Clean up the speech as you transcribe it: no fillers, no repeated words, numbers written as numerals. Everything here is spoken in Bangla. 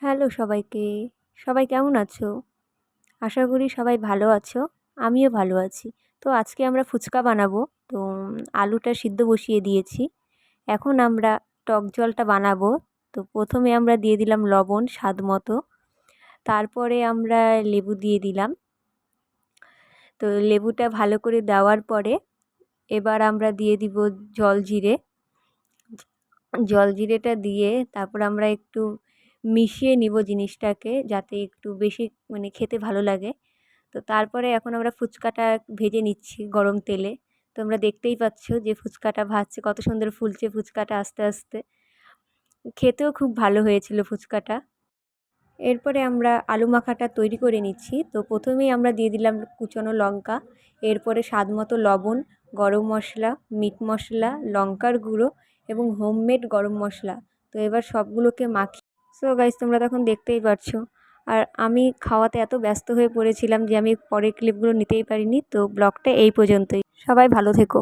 হ্যালো সবাইকে। সবাই কেমন আছো? আশা করি সবাই ভালো আছো। আমিও ভালো আছি। তো আজকে আমরা ফুচকা বানাবো। তো আলুটা সিদ্ধ বসিয়ে দিয়েছি। এখন আমরা টক জলটা বানাবো। তো প্রথমে আমরা দিয়ে দিলাম লবণ স্বাদ মতো। তারপরে আমরা লেবু দিয়ে দিলাম। তো লেবুটা ভালো করে দেওয়ার পরে এবার আমরা দিয়ে দিব জলজিরে। জলজিরেটা দিয়ে তারপর আমরা একটু মিশিয়ে নিব জিনিসটাকে, যাতে একটু বেশি খেতে ভালো লাগে। তো তারপরে এখন আমরা ফুচকাটা ভেজে নিচ্ছি গরম তেলে। তোমরা দেখতেই পাচ্ছ যে ফুচকাটা ভাজছে, কত সুন্দর ফুলছে ফুচকাটা আস্তে আস্তে। খেতেও খুব ভালো হয়েছিল ফুচকাটা। এরপরে আমরা আলু মাখাটা তৈরি করে নিচ্ছি। তো প্রথমেই আমরা দিয়ে দিলাম কুচনো লঙ্কা, এরপরে স্বাদ মতো লবণ, গরম মশলা, মিট মশলা, লঙ্কার গুঁড়ো এবং হোমমেড গরম মশলা। তো এবার সবগুলোকে মাখি। সো গাইস, তোমরা তখন দেখতেই পাচ্ছো। আর আমি খাওয়াতে এত ব্যস্ত হয়ে পড়েছিলাম যে আমি পরের ক্লিপগুলো নিতেই পারিনি। তো ব্লগটা এই পর্যন্তই। সবাই ভালো থেকো।